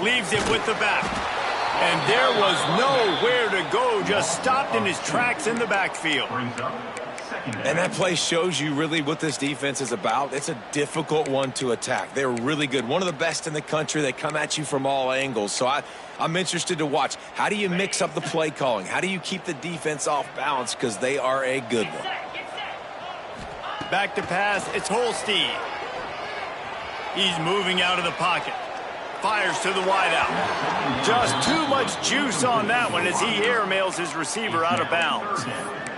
Leaves it with the back. And there was nowhere to go, just stopped in his tracks in the backfield. And that play shows you really what this defense is about. It's a difficult one to attack. They're really good. One of the best in the country. They come at you from all angles. So I'm interested to watch. How do you mix up the play calling? How do you keep the defense off balance? Because they are a good one. Back to pass, it's Holstein. He's moving out of the pocket. Fires to the wideout. Just too much juice on that one as he airmails his receiver out of bounds.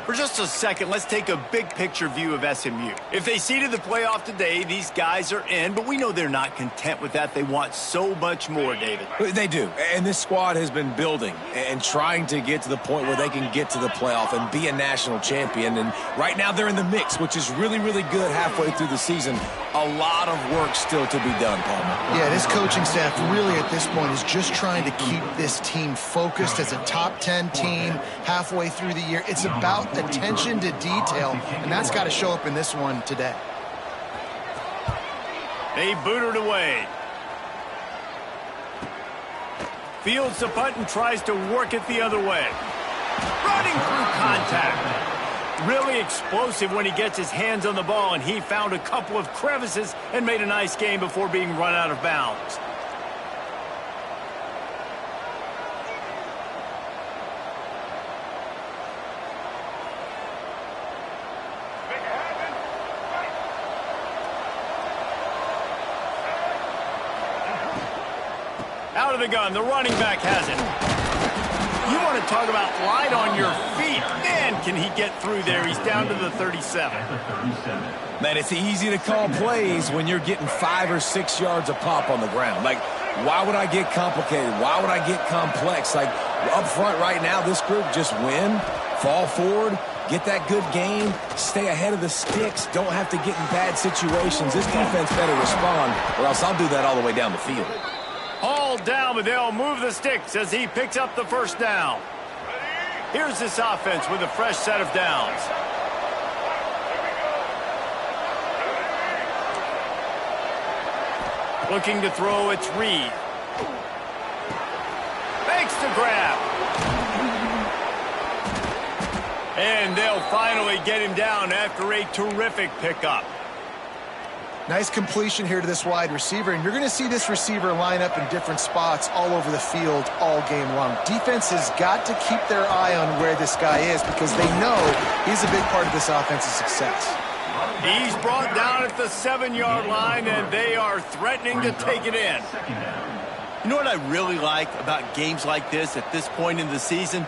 For just a second, let's take a big picture view of SMU. If they seeded the playoff today, these guys are in, but we know they're not content with that. They want so much more, David. They do, and this squad has been building and trying to get to the point where they can get to the playoff and be a national champion. And right now they're in the mix, which is really, really good halfway through the season. A lot of work still to be done, Palmer. Yeah, this coaching staff really at this point is just trying to keep this team focused as a top 10 team halfway through the year. It's about attention to detail, and that's got to show up in this one today. They boot it away. Fields the punt and tries to work it the other way. Running through contact. Really explosive when he gets his hands on the ball, and he found a couple of crevices and made a nice game before being run out of bounds. Out of the gun, the running back has it. You want to talk about light on your feet. Man, can he get through there. He's down to the 37. Man, it's easy to call plays when you're getting 5 or 6 yards a pop on the ground. Like, why would I get complicated? Why would I get complex? Like, up front right now, this group just win, fall forward, get that good game, stay ahead of the sticks, don't have to get in bad situations. This defense better respond, or else I'll do that all the way down the field. All down, but they'll move the sticks as he picks up the first down. Here's this offense with a fresh set of downs. Looking to throw, it's Reed. Makes the grab. And they'll finally get him down after a terrific pickup. Nice completion here to this wide receiver, and you're going to see this receiver line up in different spots all over the field all game long. Defense has got to keep their eye on where this guy is because they know he's a big part of this offense's success. He's brought down at the 7-yard line, and they are threatening to take it in. You know what I really like about games like this at this point in the season?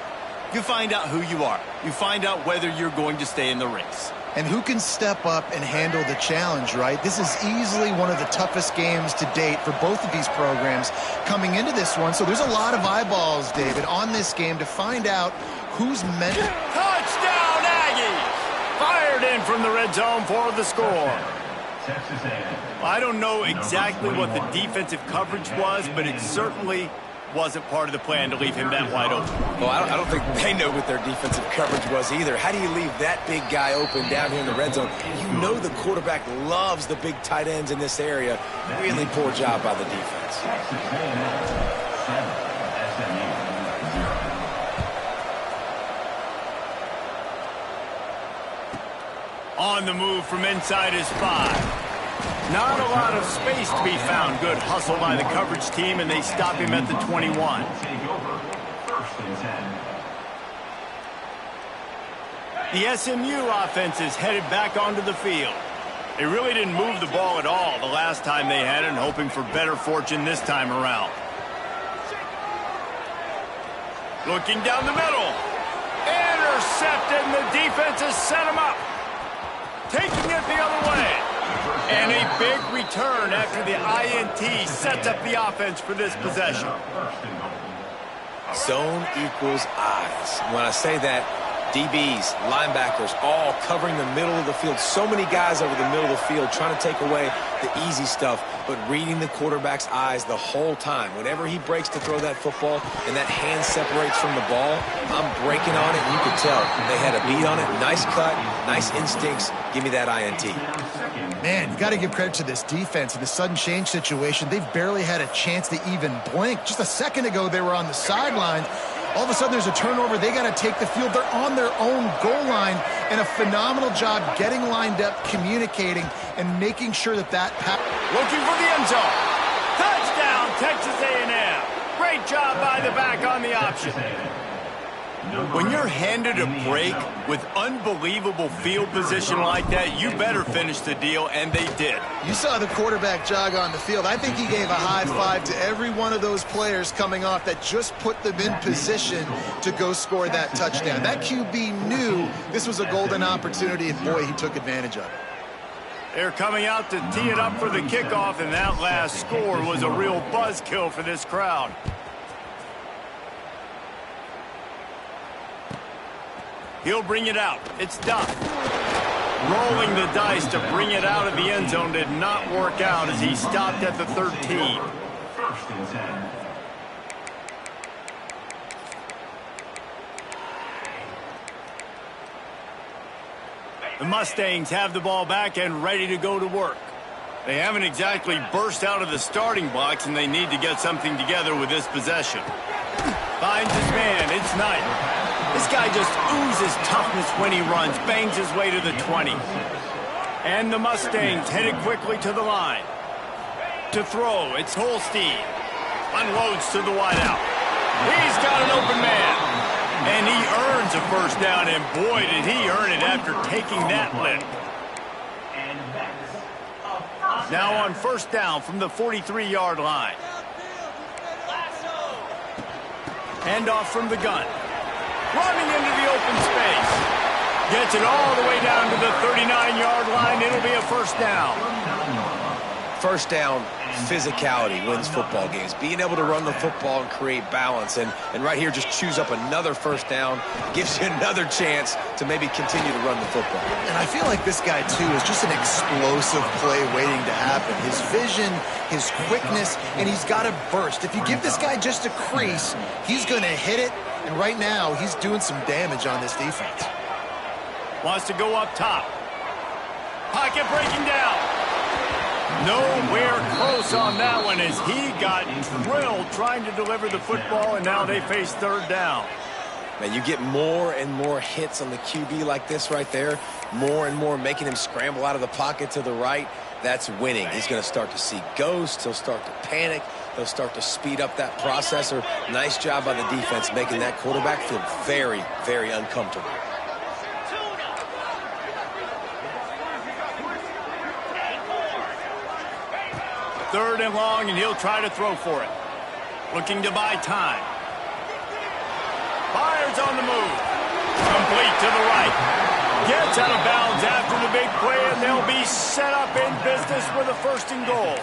You find out who you are. You find out whether you're going to stay in the race. And who can step up and handle the challenge, right? This is easily one of the toughest games to date for both of these programs coming into this one. So there's a lot of eyeballs, David, on this game to find out who's meant. Touchdown, Aggies! Fired in from the red zone for the score. I don't know exactly what the defensive coverage was, but it certainly wasn't part of the plan to leave him that wide open. Well, I don't think they know what their defensive coverage was either. How do you leave that big guy open down here in the red zone? You know the quarterback loves the big tight ends in this area. Really poor job by the defense. On the move from inside his 5. Not a lot of space to be found. Good hustle by the coverage team, and they stop him at the 21. The SMU offense is headed back onto the field. They really didn't move the ball at all the last time they had it, and hoping for better fortune this time around. Looking down the middle. Intercepted, and the defense has set him up. Taking it the other way. And a big return after the INT sets up the offense for this possession. Zone equals eyes. When I say that, DBs, linebackers, all covering the middle of the field. So many guys over the middle of the field trying to take away the easy stuff, but reading the quarterback's eyes the whole time. Whenever he breaks to throw that football and that hand separates from the ball, I'm breaking on it, and you could tell they had a beat on it. Nice cut, nice instincts. Give me that INT. Man, you got to give credit to this defense. In the sudden change situation, they've barely had a chance to even blink. Just a second ago, they were on the sidelines. All of a sudden, there's a turnover. They got to take the field. They're on their own goal line, and a phenomenal job getting lined up, communicating, and making sure that Looking for the end zone. Touchdown, Texas A&M. Great job by the back on the option. When you're handed a break with unbelievable field position like that, you better finish the deal, and they did. You saw the quarterback jog on the field. I think he gave a high five to every one of those players coming off that just put them in position to go score that touchdown. That QB knew this was a golden opportunity, and boy, he took advantage of it. They're coming out to tee it up for the kickoff, and that last score was a real buzzkill for this crowd. He'll bring it out. It's Duff. Rolling the dice to bring it out of the end zone did not work out as he stopped at the 13. First and 10. The Mustangs have the ball back and ready to go to work. They haven't exactly burst out of the starting blocks, and they need to get something together with this possession. Finds his man. It's Knight. This guy just oozes toughness when he runs, bangs his way to the 20. And the Mustangs headed quickly to the line. To throw, it's Holstein. Unloads to the wideout. He's got an open man. And he earns a first down, and boy, did he earn it after taking that lick. Now on first down from the 43-yard line. Handoff from the gun. Running into the open space. Gets it all the way down to the 39-yard line. It'll be a first down. First down, physicality wins football games. Being able to run the football and create balance. And right here, just choose up another first down. Gives you another chance to maybe continue to run the football. And I feel like this guy, too, is just an explosive play waiting to happen. His vision, his quickness, and he's got a burst. If you give this guy just a crease, he's going to hit it. And right now, he's doing some damage on this defense. Wants to go up top. Pocket breaking down. Nowhere close on that one as he got drilled trying to deliver the football, and now they face third down. Man, you get more and more hits on the QB like this right there. More and more making him scramble out of the pocket to the right. That's winning. He's going to start to see ghosts. He'll start to panic. He'll start to speed up that processor. Nice job by the defense making that quarterback feel very, very uncomfortable. Third and long, and he'll try to throw for it. Looking to buy time. Fires on the move. Complete to the right. Gets out of bounds after the big play, and they'll be set up in business with a first and goal.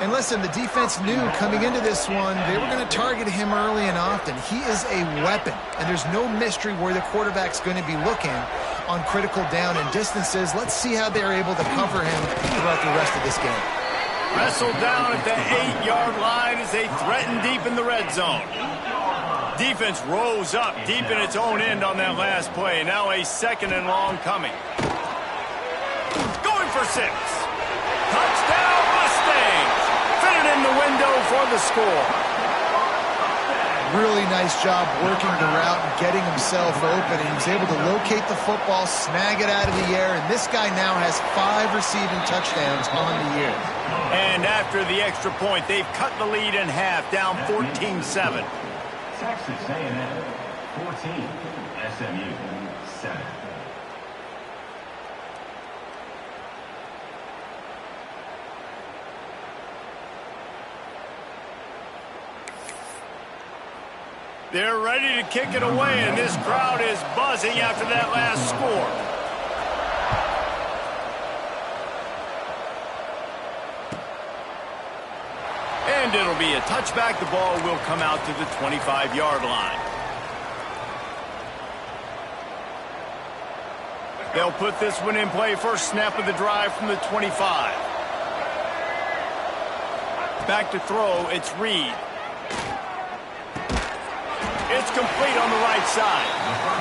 And listen, the defense knew coming into this one, they were going to target him early and often. He is a weapon, and there's no mystery where the quarterback's going to be looking on critical down and distances. Let's see how they're able to cover him throughout the rest of this game. Wrestled down at the 8-yard line as they threaten deep in the red zone. Defense rose up deep in its own end on that last play. Now a second and long coming. Going for 6. Touchdown Mustangs. Fitted in the window for the score. Really nice job working the route and getting himself open. And he was able to locate the football, snag it out of the air, and this guy now has 5 receiving touchdowns on the year. And after the extra point, they've cut the lead in half, down 14-7. Texas A&M 14, SMU 7. They're ready to kick it away, and this crowd is buzzing after that last score. And it'll be a touchback. The ball will come out to the 25-yard line. They'll put this one in play. First snap of the drive from the 25. Back to throw, it's Reed. It's complete on the right side.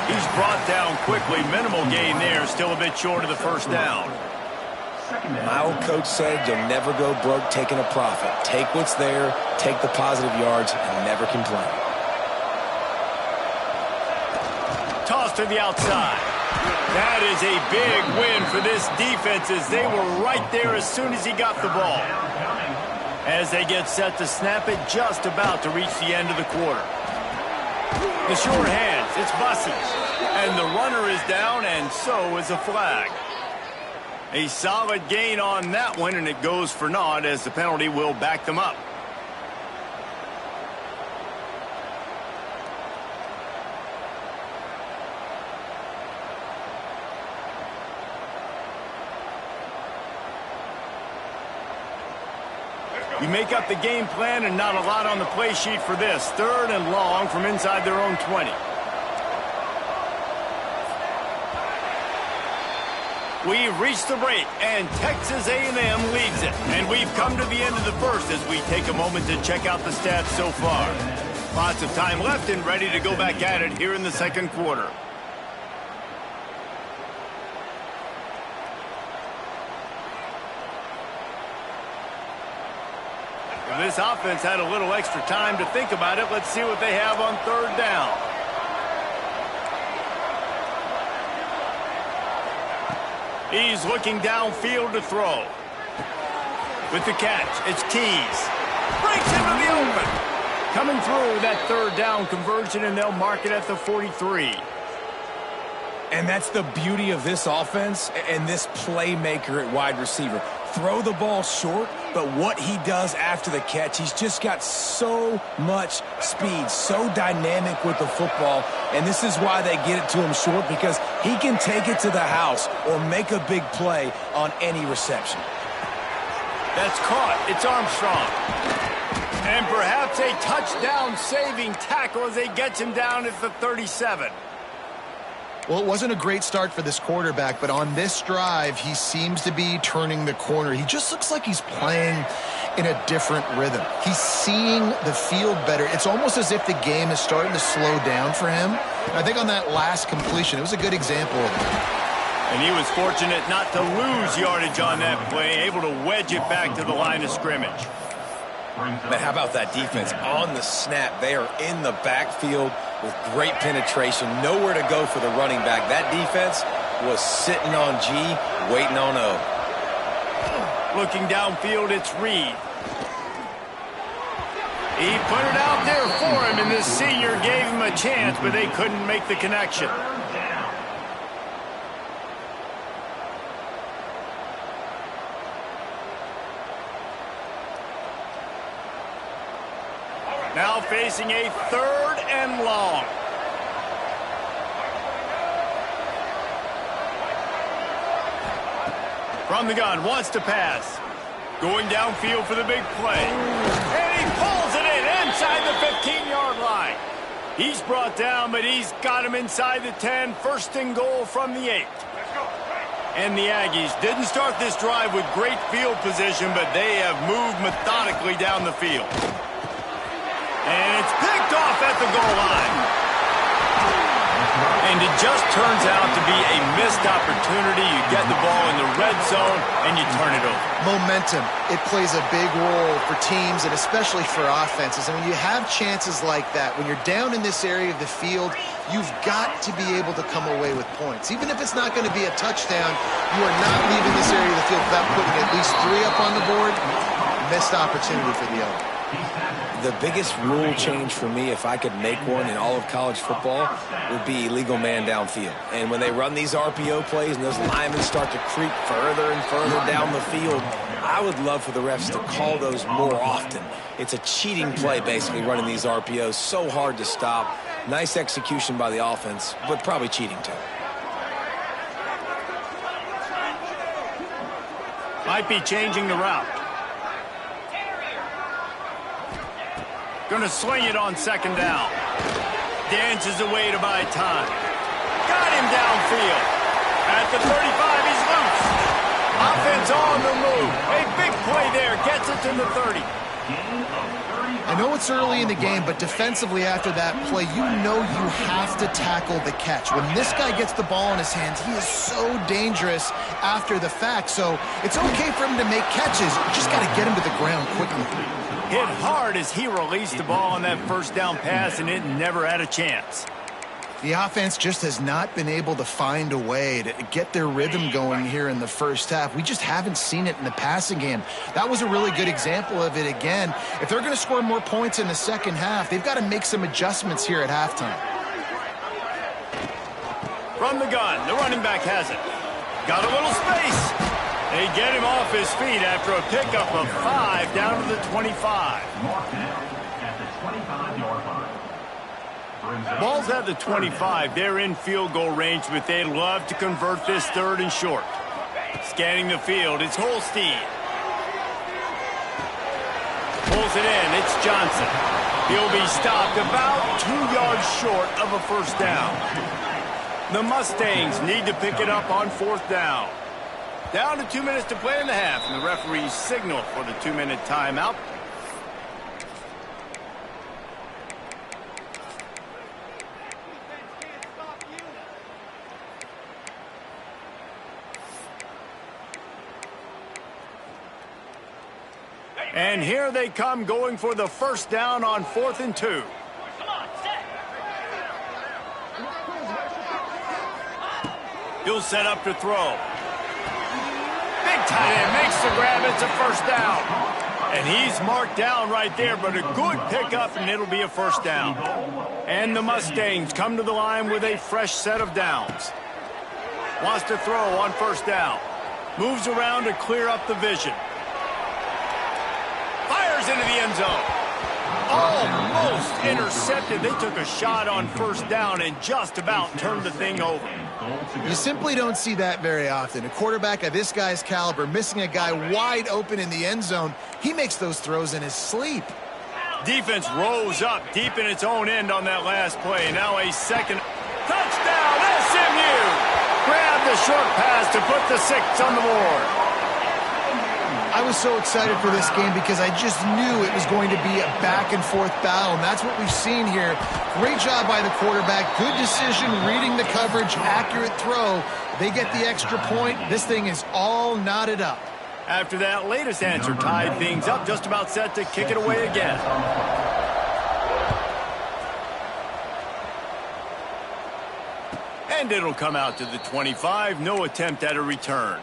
He's brought down quickly. Minimal gain there, still a bit short of the first down. My old coach said you'll never go broke taking a profit. Take what's there, take the positive yards, and never complain. Toss to the outside. That is a big win for this defense as they were right there as soon as he got the ball. As they get set to snap it, just about to reach the end of the quarter. The short hands, it's Bussey. And the runner is down, and so is a flag. A solid gain on that one, and it goes for naught as the penalty will back them up. You make up the game plan and not a lot on the play sheet for this. 3rd and long from inside their own 20. We've reached the break, and Texas A&M leads it. And we've come to the end of the first as we take a moment to check out the stats so far. Lots of time left and ready to go back at it here in the second quarter. This offense had a little extra time to think about it. Let's see what they have on 3rd down. He's looking downfield to throw. With the catch, it's Keys. Breaks into the open. Coming through that 3rd down conversion, and they'll mark it at the 43. And that's the beauty of this offense and this playmaker at wide receiver. Throw the ball short, but what he does after the catch, he's just got so much speed, so dynamic with the football, and this is why they get it to him short, because he can take it to the house or make a big play on any reception. That's caught. It's Armstrong. And perhaps a touchdown-saving tackle as they get him down at the 37. Well, it wasn't a great start for this quarterback, but on this drive, he seems to be turning the corner. He just looks like he's playing in a different rhythm. He's seeing the field better. It's almost as if the game is starting to slow down for him. And I think on that last completion, it was a good example of that. And he was fortunate not to lose yardage on that play, able to wedge it back to the line of scrimmage. Man, how about that defense? On the snap, they are in the backfield with great penetration. Nowhere to go for the running back. That defense was sitting on G, waiting on O. Looking downfield, it's Reed. He put it out there for him, and this senior gave him a chance, but they couldn't make the connection. Now facing a 3rd and long. From the gun, wants to pass. Going downfield for the big play. And he pulls it in inside the 15-yard line. He's brought down, but he's got him inside the 10. 1st and goal from the 8. And the Aggies didn't start this drive with great field position, but they have moved methodically down the field. And it's picked off at the goal line. And it just turns out to be a missed opportunity. You get the ball in the red zone, and you turn it over. Momentum, it plays a big role for teams and especially for offenses. And when you have chances like that, when you're down in this area of the field, you've got to be able to come away with points. Even if it's not going to be a touchdown, you are not leaving this area of the field without putting at least 3 up on the board. Missed opportunity for the other. The biggest rule change for me, if I could make one in all of college football, would be illegal man downfield. And when they run these RPO plays and those linemen start to creep further and further down the field, I would love for the refs to call those more often. It's a cheating play, basically, running these RPOs. So hard to stop. Nice execution by the offense, but probably cheating too. Might be changing the route. Going to sling it on 2nd down. Dances away to buy time. Got him downfield. At the 35, he's loose. Offense on the move. A big play there. Gets it to the 30. I know it's early in the game, but defensively after that play, you know you have to tackle the catch. When this guy gets the ball in his hands, he is so dangerous after the fact. So it's okay for him to make catches. You just got to get him to the ground quickly. Hit hard as he released the ball on that first down pass, and it never had a chance. The offense just has not been able to find a way to get their rhythm going here in the first half. We just haven't seen it in the passing game. That was a really good example of it again. If they're going to score more points in the second half, they've got to make some adjustments here at halftime. From the gun, the running back has it. Got a little space. They get him off his feet after a pickup of 5 down to the 25. Mark down at the 25-yard line. Ball's at the 25. They're in field goal range, but they'd love to convert this 3rd and short. Scanning the field, it's Holstein. Pulls it in, it's Johnson. He'll be stopped about 2 yards short of a first down. The Mustangs need to pick it up on 4th down. Down to 2 minutes to play in the half, and the referees signal for the 2-minute timeout. And here they come, going for the first down on 4th and 2. He'll set up to throw. Big tight end makes the grab. It's a first down. And he's marked down right there, but a good pickup, and it'll be a first down. And the Mustangs come to the line with a fresh set of downs. Wants to throw on first down. Moves around to clear up the vision. Fires into the end zone. Almost intercepted. They took a shot on first down and just about turned the thing over. You simply don't see that very often. A quarterback of this guy's caliber missing a guy wide open in the end zone. He makes those throws in his sleep. Defense rose up deep in its own end on that last play. Now a second touchdown, SMU! Grab the short pass to put the 6 on the board. I was so excited for this game because I just knew it was going to be a back-and-forth battle, and that's what we've seen here. Great job by the quarterback. Good decision, reading the coverage, accurate throw. They get the extra point. This thing is all knotted up. After that latest answer tied things up, just about set to kick it away again. And it'll come out to the 25. No attempt at a return.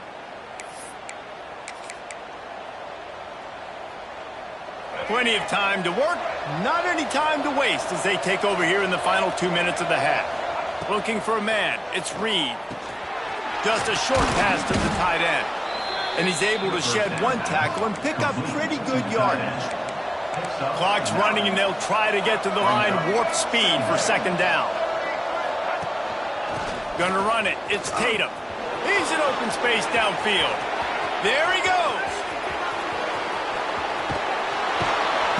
Plenty of time to work, not any time to waste as they take over here in the final 2 minutes of the half. Looking for a man, it's Reed. Just a short pass to the tight end. And he's able to shed 1 tackle and pick up pretty good yardage. Clock's running and they'll try to get to the line warp speed for 2nd down. Gonna run it, it's Tatum. He's in open space downfield. There he goes.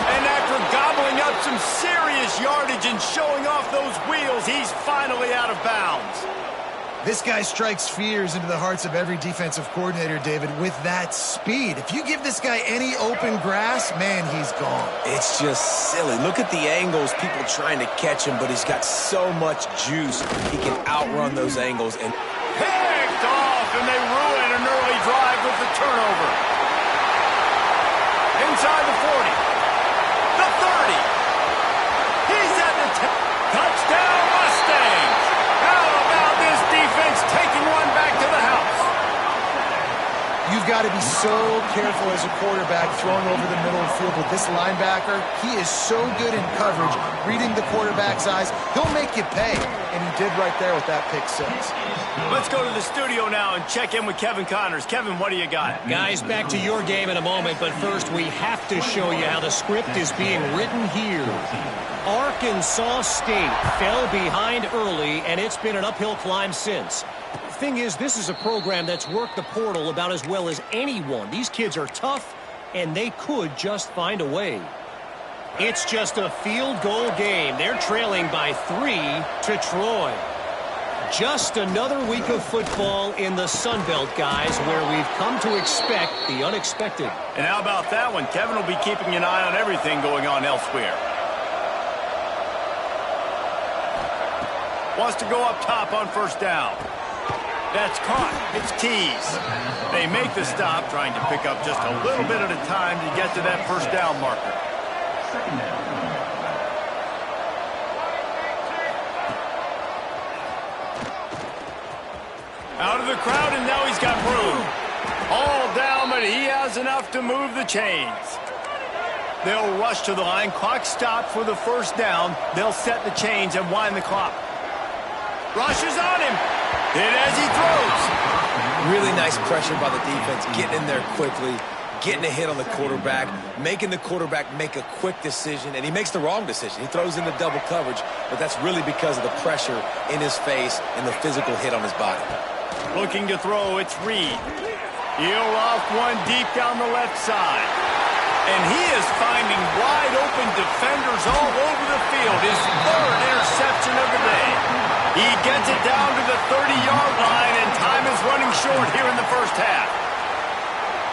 And after gobbling up some serious yardage and showing off those wheels, he's finally out of bounds. This guy strikes fears into the hearts of every defensive coordinator, David, with that speed. If you give this guy any open grass, man, he's gone. It's just silly. Look at the angles, people trying to catch him, but he's got so much juice. He can outrun those angles. And picked off, and they ruin an early drive with the turnover. Inside the 40. The 30. He's at the 10. Touchdown, Mustangs. How about this defense taking one back to the house? You've got to be so careful as a quarterback throwing over the middle of the field with this linebacker. He is so good in coverage, reading the quarterback's eyes. He'll make you pay, and he did right there with that pick 6. Let's go to the studio now and check in with Kevin Connors. Kevin, what do you got? Guys, back to your game in a moment, but first we have to show you how the script is being written here. Arkansas State fell behind early, and it's been an uphill climb since. Thing is, this is a program that's worked the portal about as well as anyone. These kids are tough, and they could just find a way. It's just a field goal game. They're trailing by 3 to Troy. Just another week of football in the Sun Belt, guys, where we've come to expect the unexpected. And how about that one? Kevin will be keeping an eye on everything going on elsewhere. Wants to go up top on first down. That's caught. It's Tease. They make the stop, trying to pick up just a little bit at a time to get to that first down marker. Second down. Out of the crowd, and now he's got room. All down, but he has enough to move the chains. They'll rush to the line. Clock stopped for the first down. They'll set the chains and wind the clock. Rushes on him. Hit as he throws. Really nice pressure by the defense, getting in there quickly, getting a hit on the quarterback, making the quarterback make a quick decision, and he makes the wrong decision. He throws into double coverage, but that's really because of the pressure in his face and the physical hit on his body. Looking to throw, it's Reed. He'll off one deep down the left side. And he is finding wide open defenders all over the field. His third interception of the day. He gets it down to the 30-yard line, and time is running short here in the first half.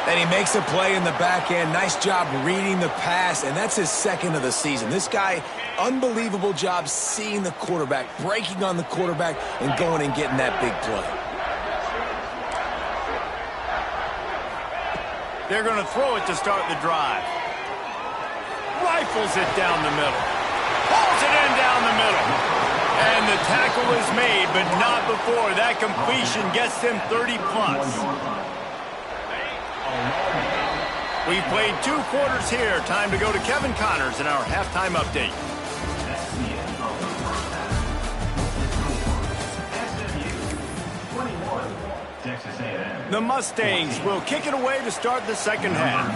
And he makes a play in the back end. Nice job reading the pass, and that's his second of the season. This guy, unbelievable job seeing the quarterback, breaking on the quarterback, and going and getting that big play. They're going to throw it to start the drive. Rifles it down the middle. Pulls it in down the middle. And the tackle is made, but not before that completion gets them 30-plus. We've played 2 quarters here. Time to go to Kevin Connors in our halftime update. Texas A&M. The Mustangs will kick it away to start the second half.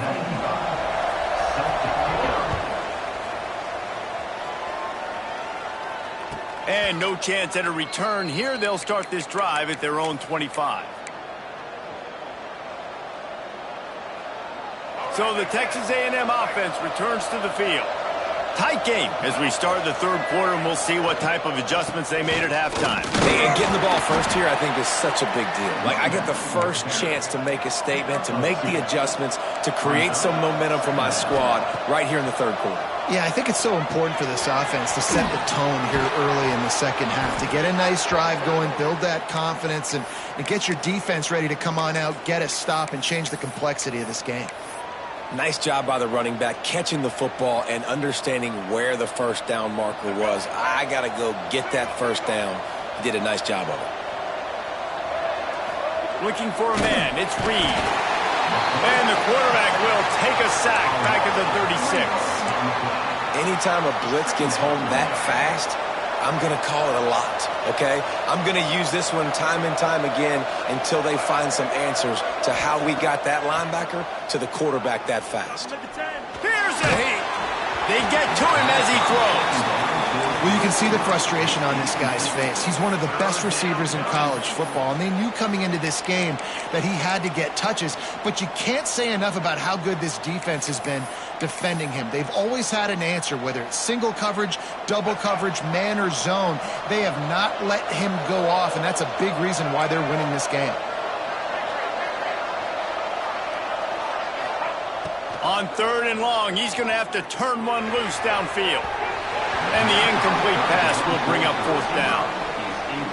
And no chance at a return here. They'll start this drive at their own 25. So the Texas A&M offense returns to the field. Tight game as we start the third quarter, and we'll see what type of adjustments they made at halftime. Hey, and getting the ball first here, I think, is such a big deal. Like, I get the first chance to make a statement, to make the adjustments, to create some momentum for my squad right here in the third quarter. Yeah, I think it's so important for this offense to set the tone here early in the second half, to get a nice drive going, build that confidence, and get your defense ready to come on out, get a stop, and change the complexity of this game. Nice job by the running back, catching the football and understanding where the first down marker was. I got to go get that first down. He did a nice job of it. Looking for a man, it's Reed. And the quarterback will take a sack back at the 36. Anytime a blitz gets home that fast, I'm going to call it a lot, okay? I'm going to use this one time and time again until they find some answers to how we got that linebacker to the quarterback that fast. Here's a hit. They get to him as he throws. Well, you can see the frustration on this guy's face. He's one of the best receivers in college football, and they knew coming into this game that he had to get touches, but you can't say enough about how good this defense has been defending him. They've always had an answer, whether it's single coverage, double coverage, man or zone. They have not let him go off, and that's a big reason why they're winning this game. On third and long, he's going to have to turn one loose downfield. And the incomplete pass will bring up fourth down.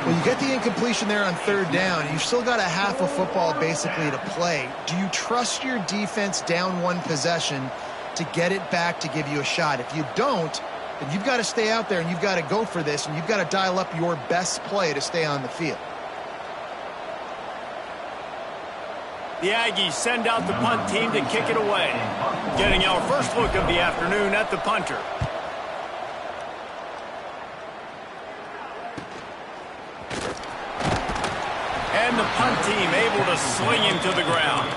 Well, you get the incompletion there on third down. You've still got a half of football basically to play. Do you trust your defense down one possession to get it back to give you a shot? If you don't, then you've got to stay out there and you've got to go for this, and you've got to dial up your best play to stay on the field. The Aggies send out the punt team to kick it away. Getting our first look of the afternoon at the punter. And the punt team able to sling him to the ground.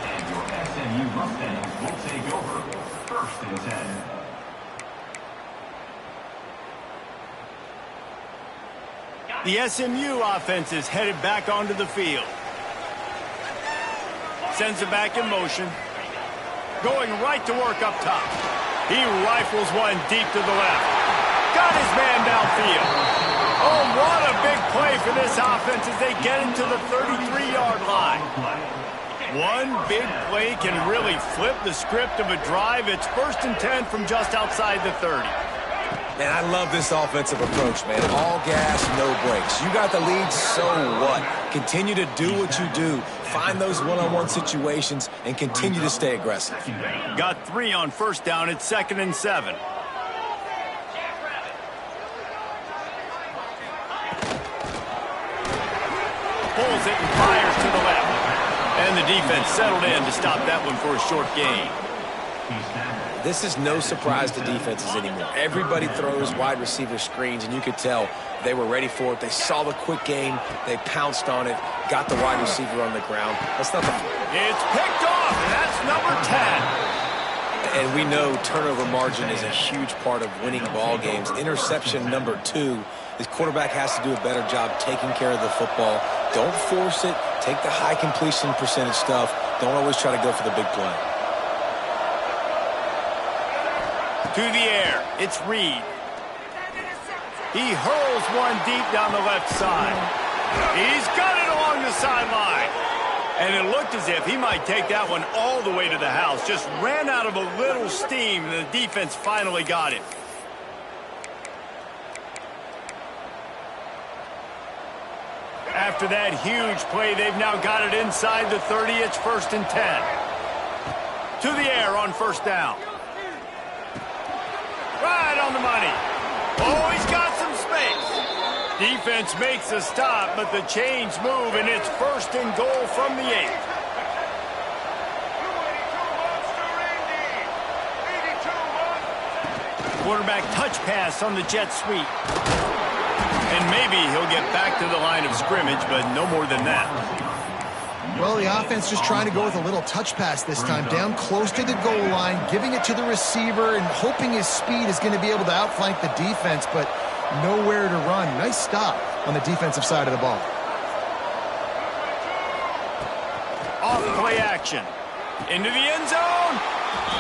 And your SMU Mustangs will take over first and 10. The SMU offense is headed back onto the field. Sends it back in motion. Going right to work up top. He rifles one deep to the left. Got his man downfield. Oh, what a big play for this offense as they get into the 33-yard line. One big play can really flip the script of a drive. It's 1st and 10 from just outside the 30. Man, I love this offensive approach, man. All gas, no brakes. You got the lead, so what? Continue to do what you do. Find those one-on-one situations and continue to stay aggressive. Got 3 on 1st down. It's 2nd and 7. Pulls it and fires to the left. And the defense settled in to stop that one for a short gain. This is no surprise to defenses anymore. Everybody throws wide receiver screens, and you could tell they were ready for it. They saw the quick game. They pounced on it, got the wide receiver on the ground. That's not the... It's picked off, and that's number 10. And we know turnover margin is a huge part of winning ball games. Interception number 2. This quarterback has to do a better job taking care of the football. Don't force it. Take the high completion percentage stuff. Don't always try to go for the big play. To the air, it's Reed. He hurls one deep down the left side. He's got it along the sideline. And it looked as if he might take that one all the way to the house. Just ran out of a little steam, and the defense finally got it. After that huge play, they've now got it inside the 30. It's 1st and 10. To the air on 1st down. Right on the money. Oh, he's got some space. Defense makes a stop, but the chains move, and it's 1st and goal from the 8. Quarterback touch pass on the jet sweep. And maybe he'll get back to the line of scrimmage, but no more than that. Well, the offense just trying to go with a little touch pass this time, down close to the goal line, giving it to the receiver and hoping his speed is going to be able to outflank the defense, but nowhere to run. Nice stop on the defensive side of the ball. Off play action. Into the end zone.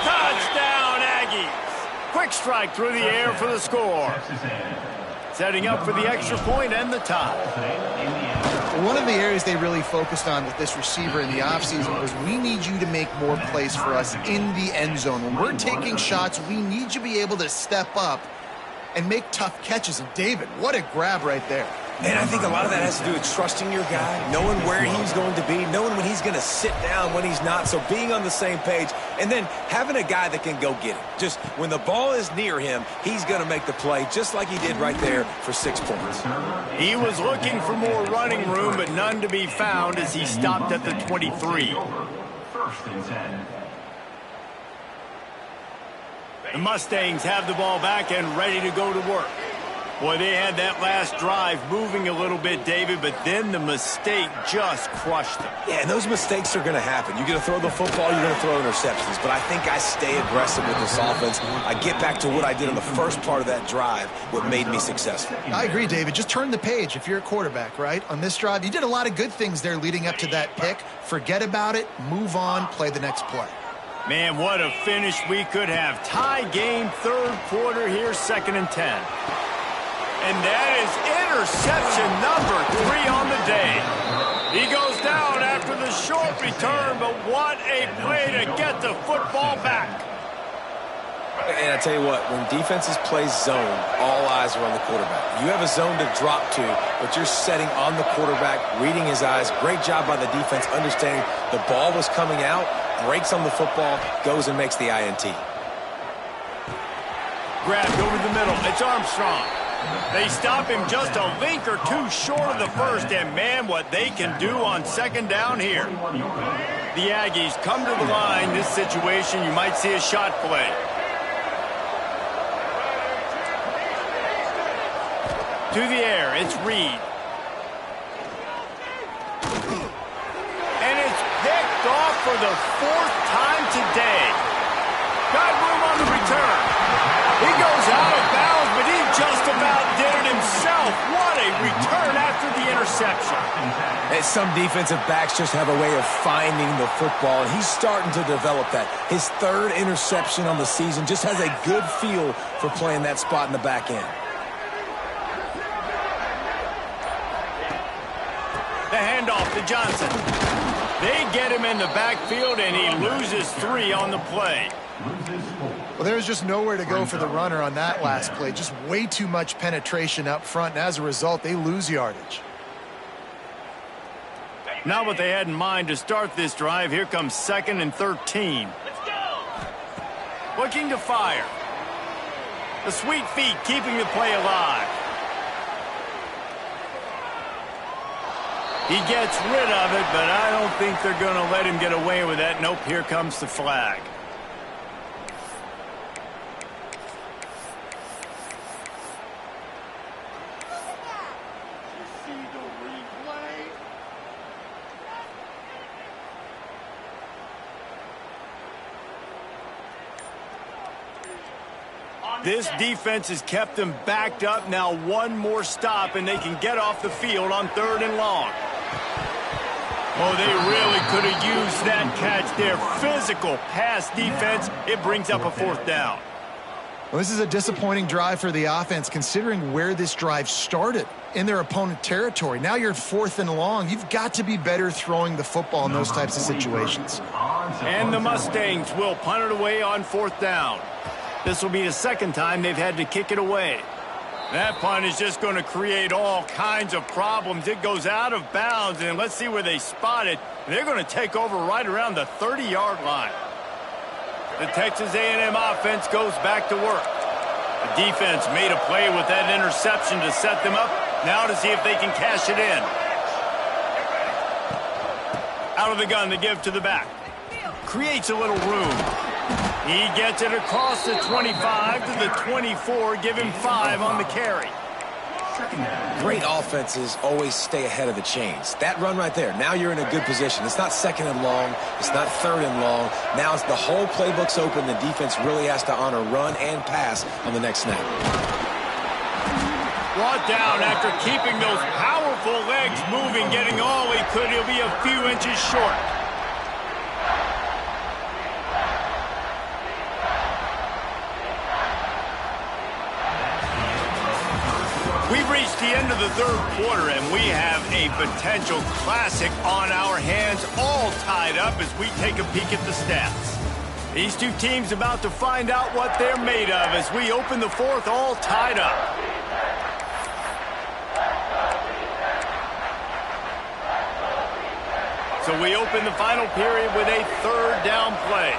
Touchdown, Aggies. Quick strike through the air for the score. Setting up for the extra point and the tie. One of the areas they really focused on with this receiver in the offseason was we need you to make more plays for us in the end zone. When we're taking shots, we need you to be able to step up and make tough catches. And David, what a grab right there. And I think a lot of that has to do with trusting your guy, knowing where he's going to be, knowing when he's going to sit down, when he's not, so being on the same page, and then having a guy that can go get it. Just when the ball is near him, he's going to make the play just like he did right there for 6 points. He was looking for more running room, but none to be found as he stopped at the 23. 1st and 10. The Mustangs have the ball back and ready to go to work. Boy, they had that last drive moving a little bit, David, but then the mistake just crushed them. Yeah, and those mistakes are going to happen. You're going to throw the football, you're going to throw interceptions, but I think I stay aggressive with this offense. I get back to what I did in the first part of that drive, what made me successful. I agree, David. Just turn the page if you're a quarterback, right? On this drive, you did a lot of good things there leading up to that pick. Forget about it, move on, play the next play. Man, what a finish we could have. Tie game, 3rd quarter here, 2nd and 10. And that is interception number 3 on the day. He goes down after the short return, but what a play to get the football back. And I tell you what, when defenses play zone, all eyes are on the quarterback. You have a zone to drop to, but you're setting on the quarterback, reading his eyes. Great job by the defense, understanding the ball was coming out, breaks on the football, goes and makes the INT. Grabbed over the middle. It's Armstrong. They stop him just a link or two short of the first, and man, what they can do on 2nd down here. The Aggies come to the line. This situation, you might see a shot play. To the air, it's Reed. And it's picked off for the 4th time today. Got room on the return. He goes out of bounds, but he just about did it himself. What a return after the interception. And some defensive backs just have a way of finding the football, and he's starting to develop that. His 3rd interception on the season, just has a good feel for playing that spot in the back end. The handoff to Johnson. They get him in the backfield, and he loses 3 on the play. Well, there's just nowhere to go for the runner on that last play. Just way too much penetration up front, and as a result, they lose yardage. Not what they had in mind to start this drive. Here comes 2nd and 13. Looking to fire. The sweet feet keeping the play alive. He gets rid of it, but I don't think they're going to let him get away with that. Nope, here comes the flag. This defense has kept them backed up. Now one more stop, and they can get off the field on 3rd and long. Oh, they really could have used that catch there. Physical pass defense. It brings up a 4th down. Well, this is a disappointing drive for the offense, considering where this drive started, in their opponent territory. Now you're 4th and long. You've got to be better throwing the football in those types of situations. And the Mustangs will punt it away on 4th down. This will be the 2nd time they've had to kick it away. That punt is just going to create all kinds of problems. It goes out of bounds, and let's see where they spot it. They're going to take over right around the 30-yard line. The Texas A&M offense goes back to work. The defense made a play with that interception to set them up. Now to see if they can cash it in. Out of the gun to give to the back. Creates a little room. He gets it across the 25 to the 24, give him 5 on the carry. Great offenses always stay ahead of the chains. That run right there, now you're in a good position. It's not 2nd and long. It's not 3rd and long. Now it's the whole playbook's open. The defense really has to honor run and pass on the next snap. Brought down after keeping those powerful legs moving, getting all he could. He'll be a few inches short. We've reached the end of the 3rd quarter, and we have a potential classic on our hands, all tied up as we take a peek at the stats. These two teams about to find out what they're made of as we open the 4th, all tied up. So we open the final period with a 3rd down play.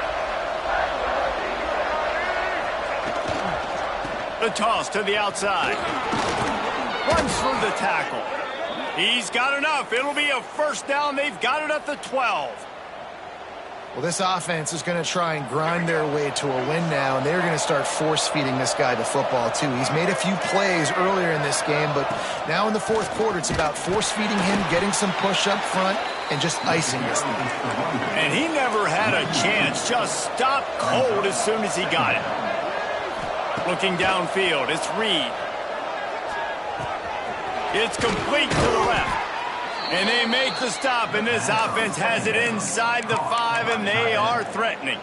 The toss to the outside. Runs through the tackle. He's got enough. It'll be a 1st down. They've got it at the 12. Well, this offense is going to try and grind their way to a win now, and they're going to start force-feeding this guy the football, too. He's made a few plays earlier in this game, but now in the 4th quarter, it's about force-feeding him, getting some push up front, and just icing this thing. And he never had a chance. Just stopped cold as soon as he got it. Looking downfield, it's Reed. It's complete to the left. And they make the stop, and this offense has it inside the 5, and they are threatening.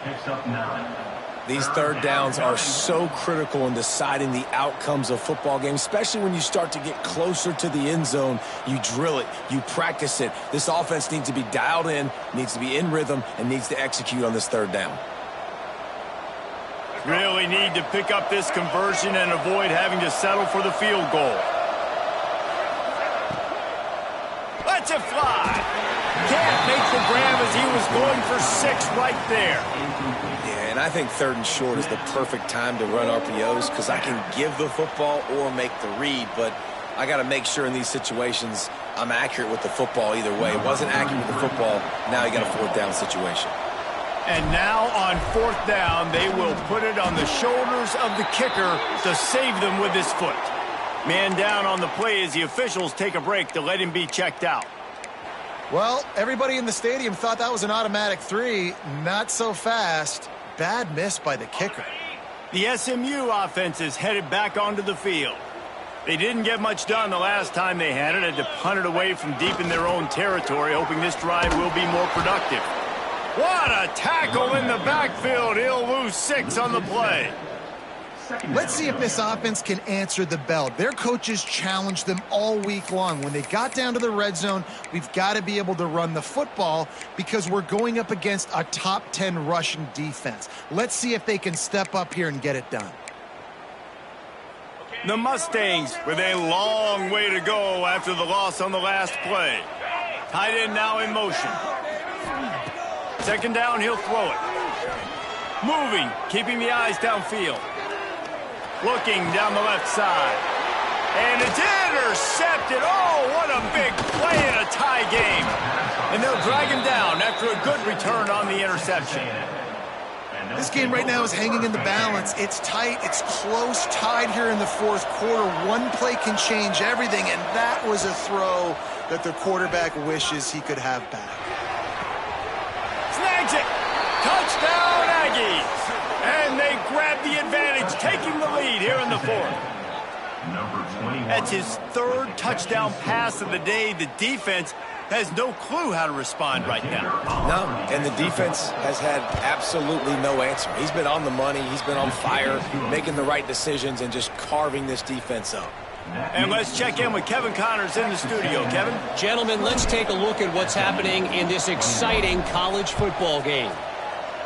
These 3rd downs are so critical in deciding the outcomes of football games, especially when you start to get closer to the end zone. You drill it, you practice it. This offense needs to be dialed in, needs to be in rhythm, and needs to execute on this 3rd down. Really need to pick up this conversion and avoid having to settle for the field goal. Lets it fly. Can't make the grab as he was going for 6 right there. Yeah, and I think 3rd and short is the perfect time to run RPOs because I can give the football or make the read, but I got to make sure in these situations I'm accurate with the football either way. It wasn't accurate with the football. Now you got a 4th down situation. And now on 4th down, they will put it on the shoulders of the kicker to save them with his foot. Man down on the play as the officials take a break to let him be checked out. Well, everybody in the stadium thought that was an automatic 3. Not so fast. Bad miss by the kicker. The SMU offense is headed back onto the field. They didn't get much done the last time they had it. Had to punt it away from deep in their own territory, hoping this drive will be more productive. What a tackle in the backfield. He'll lose 6 on the play. Let's see if this offense can answer the bell. Their coaches challenged them all week long. When they got down to the red zone, we've got to be able to run the football because we're going up against a top 10 rushing defense. Let's see if they can step up here and get it done. The Mustangs with a long way to go after the loss on the last play. Tight end now in motion. Second down, he'll throw it. Moving, keeping the eyes downfield. Looking down the left side. And it's intercepted. Oh, what a big play in a tie game. And they'll drag him down after a good return on the interception. This game right now is hanging in the balance. It's tight. It's close, tied here in the fourth quarter. One play can change everything, and that was a throw that the quarterback wishes he could have back. Snags it. Touchdown, Aggies. And they grab the advantage, taking the lead here in the fourth. That's his third touchdown pass of the day. The defense has no clue how to respond right now. No, and the defense has had absolutely no answer. He's been on the money. He's been on fire, making the right decisions and just carving this defense up. And let's check in with Kevin Connors in the studio. Kevin? Gentlemen, let's take a look at what's happening in this exciting college football game.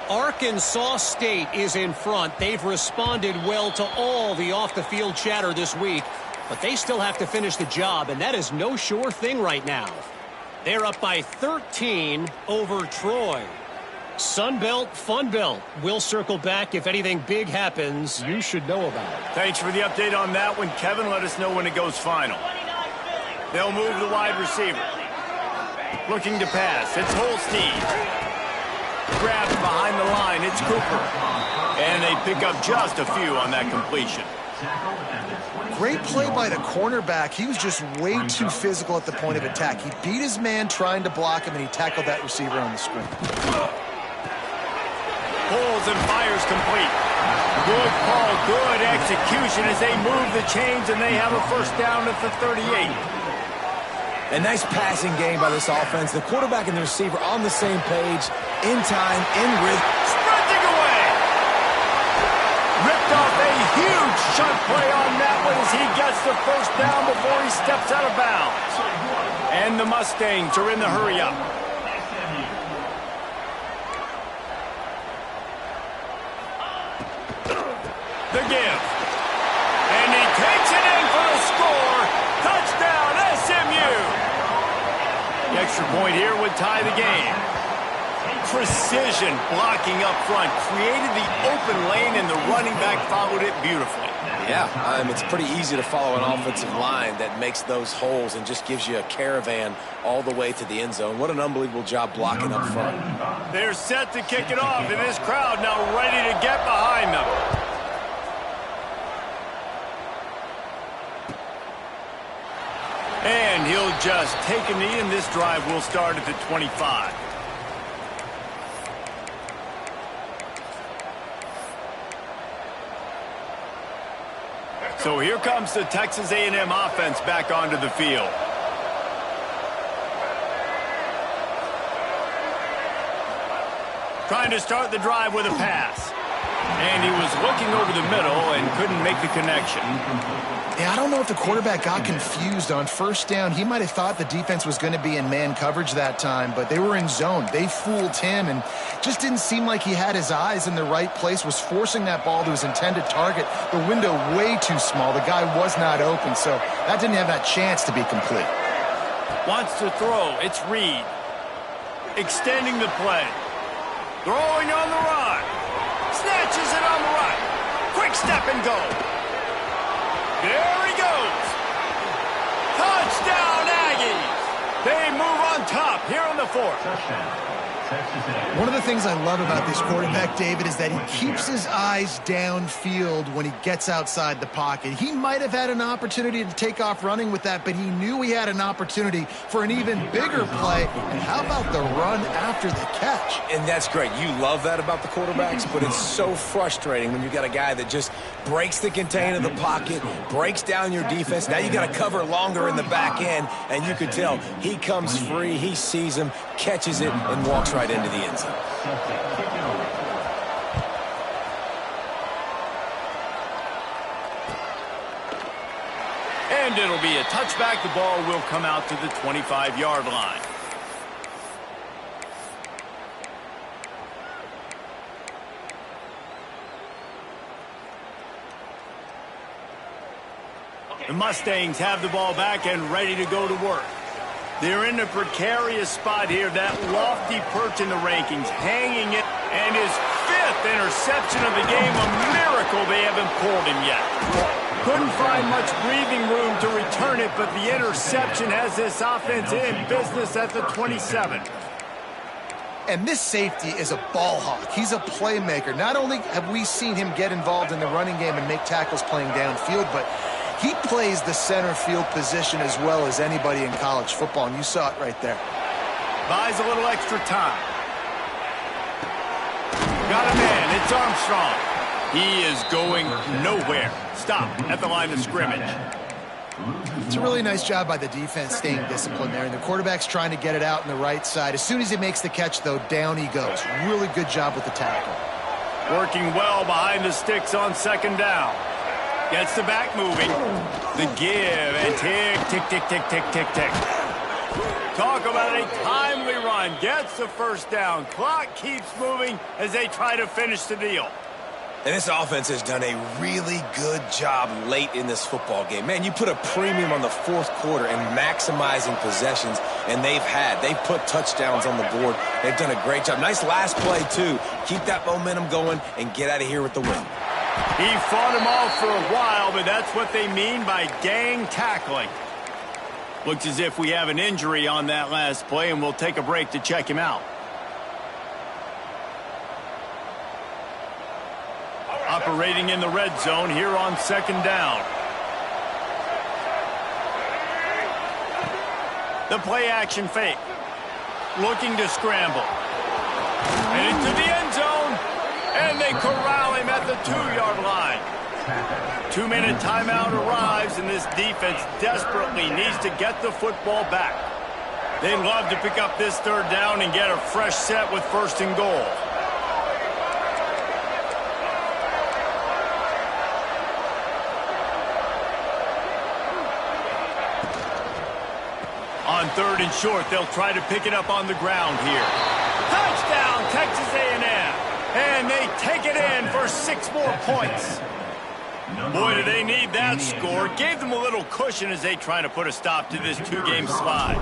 Arkansas State is in front. They've responded well to all the off-the-field chatter this week, but they still have to finish the job, and that is no sure thing right now. They're up by 13 over Troy. Sunbelt, Funbelt. We'll circle back if anything big happens you should know about it. Thanks for the update on that one, Kevin. Let us know when it goes final. They'll move the wide receiver. Looking to pass. It's Holstein. Grabbed behind the line. It's Cooper. And they pick up just a few on that completion. Great play by the cornerback. He was just way too physical at the point of attack. He beat his man trying to block him, and he tackled that receiver on the screen. Pulls and fires complete. Good call, good execution as they move the chains, and they have a first down at the 38. A nice passing game by this offense. The quarterback and the receiver on the same page, in time, in rhythm. Sprinting away! Ripped off a huge chunk play on that one as he gets the first down before he steps out of bounds. And the Mustangs are in the hurry-up. The give. And he takes it in for a score. Touchdown, SMU. The extra point here would tie the game. Precision blocking up front. Created the open lane, and the running back followed it beautifully. Yeah, it's pretty easy to follow an offensive line that makes those holes and just gives you a caravan all the way to the end zone. What an unbelievable job blocking up front. They're set to kick it off, and this crowd now ready to get behind them. And he'll just take a knee, and this drive will start at the 25. So here comes the Texas A&M offense back onto the field. Trying to start the drive with a pass. And he was looking over the middle and couldn't make the connection. Yeah, I don't know if the quarterback got confused on first down. He might have thought the defense was going to be in man coverage that time, but they were in zone. They fooled him and just didn't seem like he had his eyes in the right place, was forcing that ball to his intended target. The window way too small. The guy was not open, so that didn't have that chance to be complete. Wants to throw. It's Reed. Extending the play. Throwing on the run. Snatches it on the right. Quick step and go. There he goes. Touchdown, Aggies. They move on top here on the fourth. One of the things I love about this quarterback, David, is that he keeps his eyes downfield when he gets outside the pocket. He might have had an opportunity to take off running with that, but he knew he had an opportunity for an even bigger play. And how about the run after the catch? And that's great. You love that about the quarterbacks, but it's so frustrating when you got a guy that just breaks the contain of the pocket, breaks down your defense. Now you got to cover longer in the back end, and you can tell he comes free, he sees him, catches it, and walks right into the end zone. 2 And it'll be a touchback. The ball will come out to the 25-yard line. The Mustangs have the ball back and ready to go to work. They're in a precarious spot here, that lofty perch in the rankings, hanging it, and his 5th interception of the game, a miracle they haven't pulled him yet. Couldn't find much breathing room to return it, but the interception has this offense in business at the 27. And this safety is a ball hawk. He's a playmaker. Not only have we seen him get involved in the running game and make tackles playing downfield, but he plays the center field position as well as anybody in college football, and you saw it right there. Buys a little extra time. Got a man. It's Armstrong. He is going nowhere. Stop at the line of scrimmage. It's a really nice job by the defense staying disciplined there, and the quarterback's trying to get it out on the right side. As soon as he makes the catch, though, down he goes. Really good job with the tackle. Working well behind the sticks on 2nd down. Gets the back moving. The give and tick, tick, tick, tick, tick, tick, tick. Talk about a timely run. Gets the 1st down. Clock keeps moving as they try to finish the deal. And this offense has done a really good job late in this football game. Man, you put a premium on the 4th quarter and maximizing possessions, and they've put touchdowns on the board. They've done a great job. Nice last play, too. Keep that momentum going and get out of here with the win. He fought him off for a while, but that's what they mean by gang tackling. Looks as if we have an injury on that last play, and we'll take a break to check him out. Operating in the red zone here on 2nd down. The play action fake. Looking to scramble. And into the end zone. And they corral him at the 2-yard line. 2-minute timeout arrives, and this defense desperately needs to get the football back. They'd love to pick up this 3rd down and get a fresh set with 1st and goal. On 3rd and short, they'll try to pick it up on the ground here. Touchdown, Texas A&M. And they take it in for 6 more points. Boy, do they need that score. Gave them a little cushion as they try to put a stop to this 2-game slide.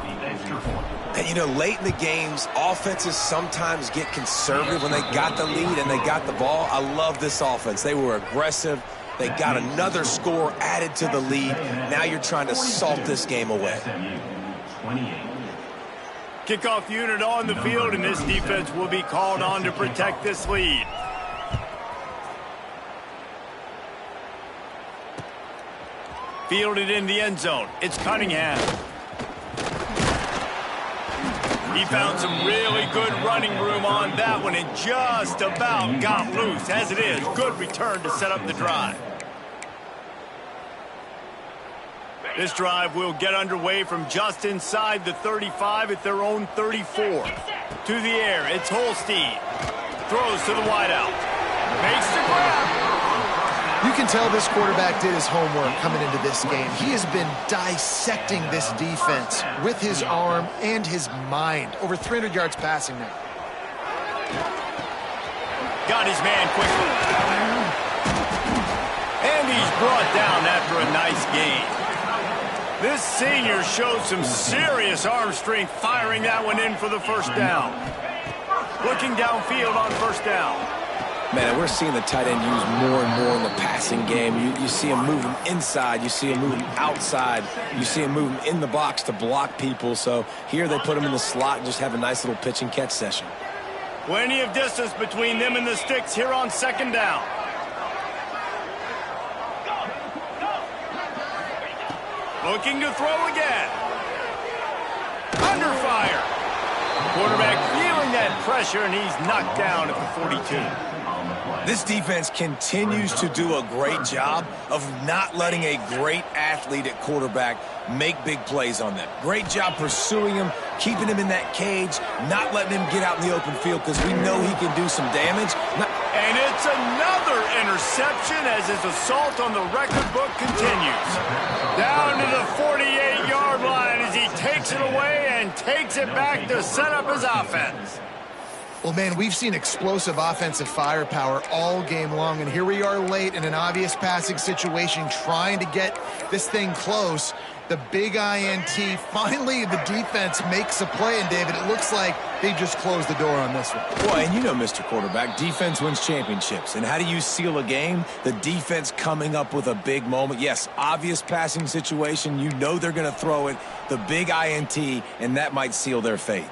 And, you know, late in the games, offenses sometimes get conservative when they got the lead and they got the ball. I love this offense. They were aggressive. They got another score added to the lead. Now you're trying to salt this game away. Kickoff unit on the field, and this defense will be called on to protect this lead. Fielded in the end zone. It's Cunningham. He found some really good running room on that one and just about got loose. As it is, good return to set up the drive. This drive will get underway from just inside the 35 at their own 34. To the air, it's Holstein. Throws to the wideout. Makes the grab. You can tell this quarterback did his homework coming into this game. He has been dissecting this defense with his arm and his mind. Over 300 yards passing now. Got his man quickly. And he's brought down after a nice gain. This senior showed some serious arm strength firing that one in for the 1st down. Looking downfield on 1st down. Man, we're seeing the tight end used more and more in the passing game. You see him moving inside. You see him moving outside. You see him moving in the box to block people. So here they put him in the slot and just have a nice little pitch and catch session. Plenty of distance between them and the sticks here on 2nd down. Looking to throw again. Under fire. Quarterback feeling that pressure, and he's knocked down at the 42. This defense continues to do a great job of not letting a great athlete at quarterback make big plays on them. Great job pursuing him, keeping him in that cage, not letting him get out in the open field because we know he can do some damage. And it's another interception as his assault on the record book continues. Down takes it away and takes it back to set up his offense. Well, man, we've seen explosive offensive firepower all game long, and here we are late in an obvious passing situation trying to get this thing close. The big INT, finally the defense makes a play, and David, it looks like they just closed the door on this one. Well, and you know, Mr. Quarterback, defense wins championships. And how do you seal a game? The defense coming up with a big moment. Yes, obvious passing situation. You know they're going to throw it. The big INT, and that might seal their fate.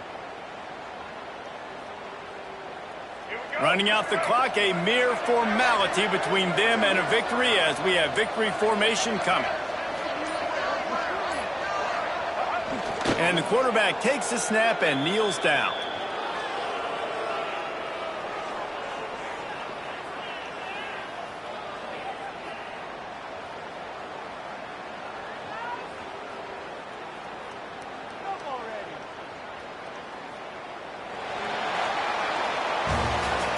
Running out the clock, a mere formality between them and a victory as we have victory formation coming. And the quarterback takes the snap and kneels down.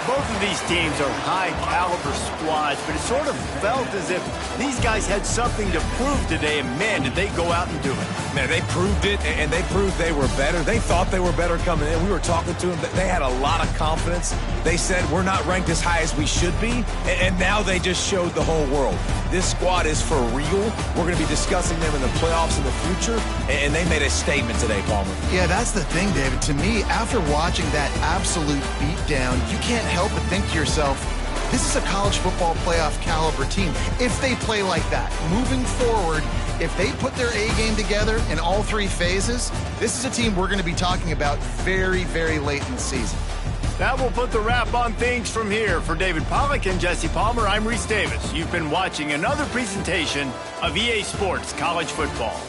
Both of these teams are high-caliber squads, but it sort of felt as if these guys had something to prove today, and man, did they go out and do it. Man, they proved it, and they proved they were better. They thought they were better coming in. We were talking to them. They had a lot of confidence. They said, we're not ranked as high as we should be, and now they just showed the whole world. This squad is for real. We're going to be discussing them in the playoffs in the future, and they made a statement today, Palmer. Yeah, that's the thing, David. To me, after watching that absolute beatdown, you can't help but think to yourself, this is a college football playoff caliber team. If they play like that, moving forward, if they put their A game together in all three phases, this is a team we're going to be talking about very, very late in the season. That will put the wrap on things from here. For David Pollack and Jesse Palmer, I'm Reese Davis. You've been watching another presentation of EA Sports College Football.